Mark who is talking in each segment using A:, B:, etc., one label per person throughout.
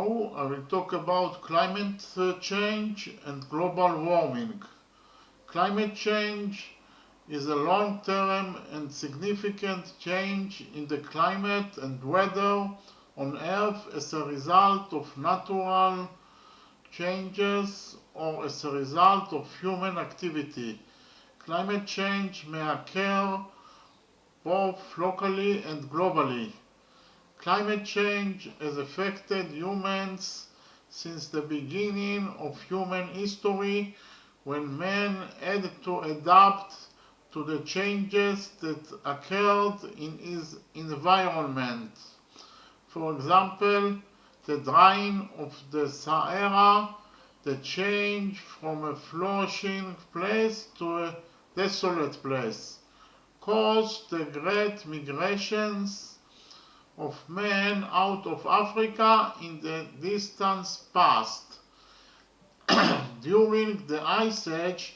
A: show, I will talk about climate change and global warming. Climate change is a long-term and significant change in the climate and weather on Earth as a result of natural changes or as a result of human activity. Climate change may occur both locally and globally. Climate change has affected humans since the beginning of human history, when man had to adapt to the changes that occurred in his environment. For example, the drying of the Sahara, the change from a flourishing place to a desolate place, caused the great migrations of men out of Africa in the distant past. During the Ice Age,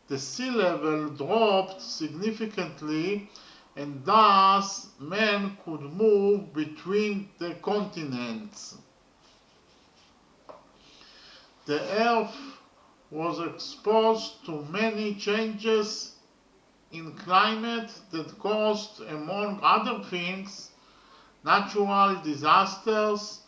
A: the sea level dropped significantly, and thus men could move between the continents. The Earth was exposed to many changes in climate that caused, among other things, natural disasters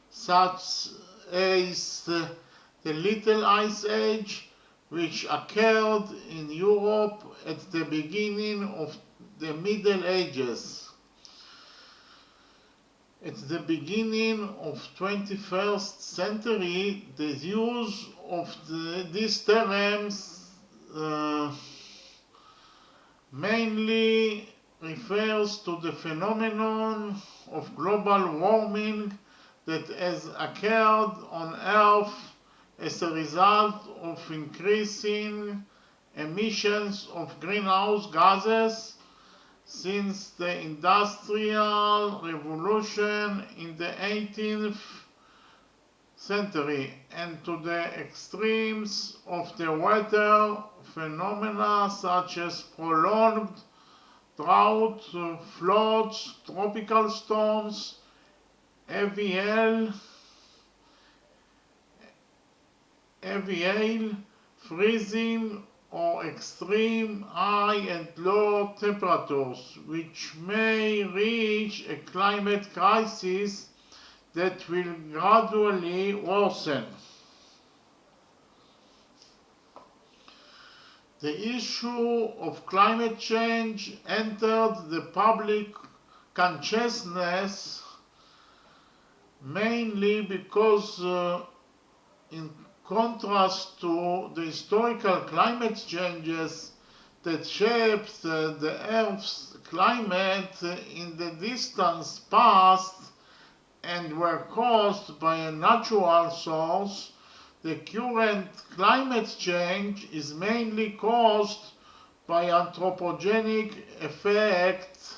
A: such as the Little Ice Age, which occurred in Europe at the beginning of the Middle Ages. At the beginning of 21st century, the use of these terms mainly refers to the phenomenon of global warming that has occurred on Earth as a result of increasing emissions of greenhouse gases since the Industrial Revolution in the 18th century, and to the extremes of the weather phenomena such as prolonged drought, floods, tropical storms, heavy hail, freezing, or extreme high and low temperatures, which may reach a climate crisis that will gradually worsen. The issue of climate change entered the public consciousness mainly because, in contrast to the historical climate changes that shaped the Earth's climate in the distant past and were caused by a natural source, the current climate change is mainly caused by anthropogenic effects,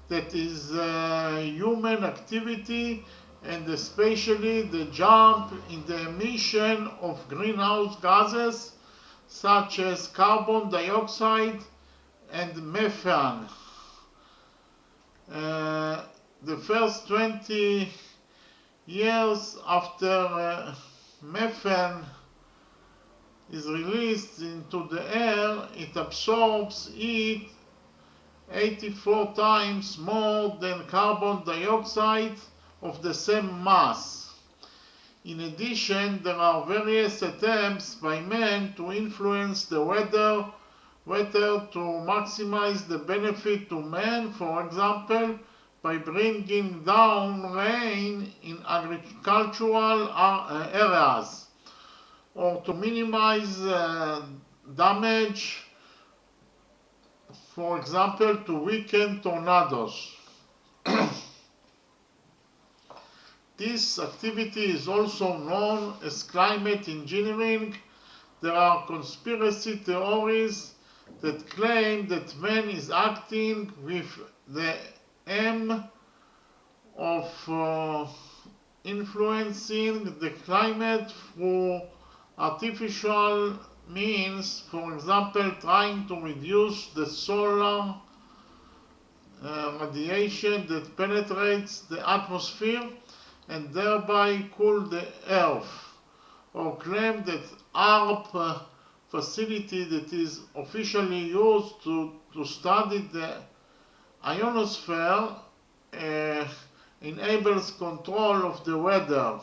A: that is human activity, and especially the jump in the emission of greenhouse gases such as carbon dioxide and methane. The first 20 years after methane is released into the air, it absorbs heat 84 times more than carbon dioxide of the same mass. In addition, there are various attempts by men to influence the weather to maximize the benefit to man, for example, by bringing down rain in agricultural areas, or to minimize damage, for example, to weaken tornadoes. This activity is also known as climate engineering. There are conspiracy theories that claim that man is acting with the aim of influencing the climate through artificial means, for example, trying to reduce the solar radiation that penetrates the atmosphere and thereby cool the Earth, or claim that HAARP facility that is officially used to study the ionosphere enables control of the weather.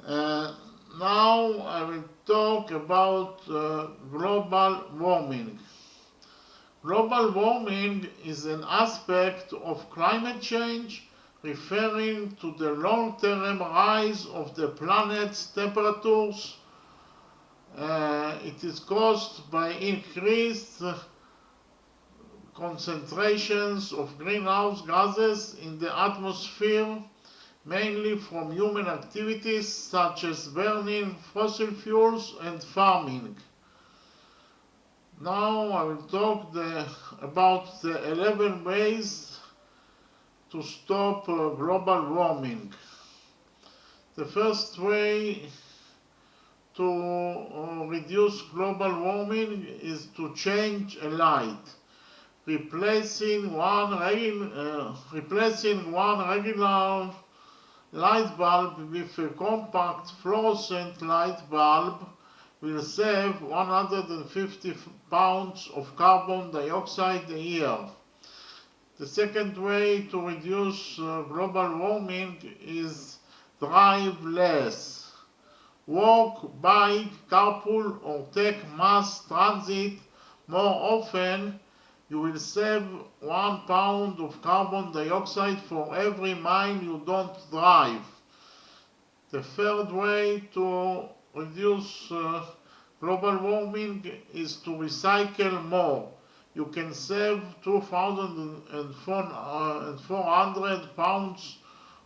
A: Now I will talk about global warming. Global warming is an aspect of climate change referring to the long-term rise of the planet's temperatures. It is caused by increased concentrations of greenhouse gases in the atmosphere, mainly from human activities such as burning fossil fuels and farming. Now I will talk about the 11 ways to stop global warming. The first way to reduce global warming is to change a light. Replacing one regular light bulb with a compact fluorescent light bulb will save 150 pounds of carbon dioxide a year. The second way to reduce global warming is drive less. Walk, bike, carpool or take mass transit more often. You will save 1 pound of carbon dioxide for every mile you don't drive. The third way to reduce global warming is to recycle more. You can save 2,400 pounds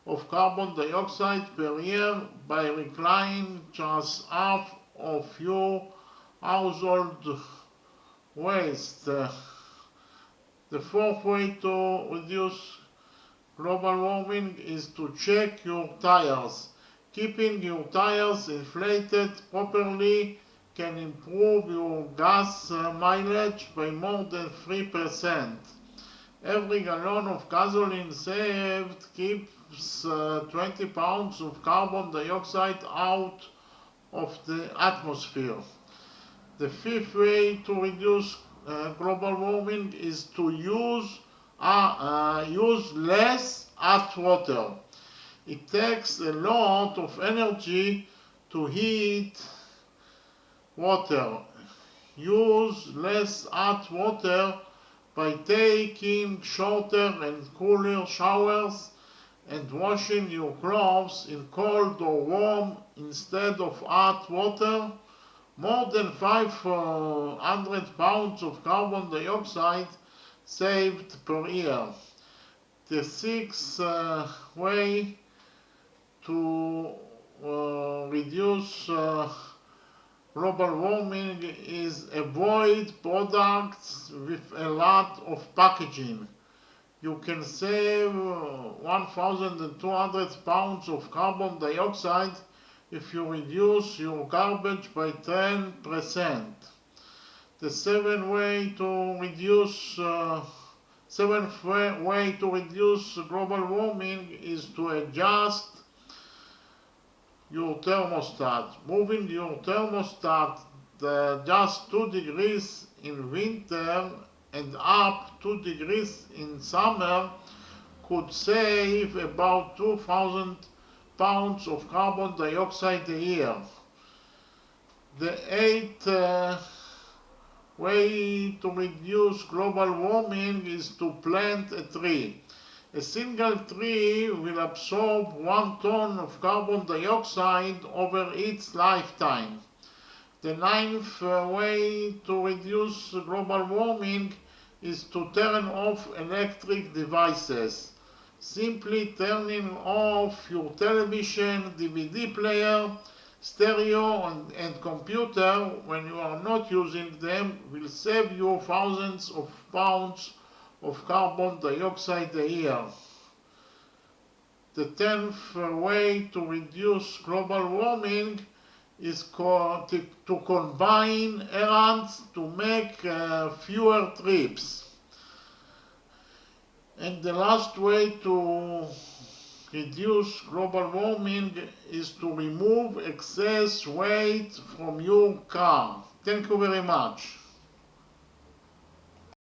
A: of carbon dioxide per year by reclaiming just half of your household waste. The fourth way to reduce global warming is to check your tires. Keeping your tires inflated properly can improve your gas mileage by more than 3%. Every gallon of gasoline saved keeps 20 pounds of carbon dioxide out of the atmosphere. The fifth way to reduce global warming is to use less hot water. It takes a lot of energy to heat water. Use less hot water by taking shorter and cooler showers and washing your clothes in cold or warm instead of hot water. More than 500 pounds of carbon dioxide saved per year. The sixth way to reduce global warming is avoid products with a lot of packaging. You can save 1,200 pounds of carbon dioxide if you reduce your garbage by 10%. The seventh way to reduce global warming is to adjust your thermostat. Moving your thermostat just 2 degrees in winter and up 2 degrees in summer could save about 2,000 pounds of carbon dioxide a year. The eighth way to reduce global warming is to plant a tree. A single tree will absorb 1 ton of carbon dioxide over its lifetime. The ninth way to reduce global warming is to turn off electric devices. Simply turning off your television, DVD player, stereo and computer when you are not using them will save you thousands of pounds of carbon dioxide a year. The 10th way to reduce global warming is to combine errands to make fewer trips. And the last way to reduce global warming is to remove excess weight from your car. Thank you very much.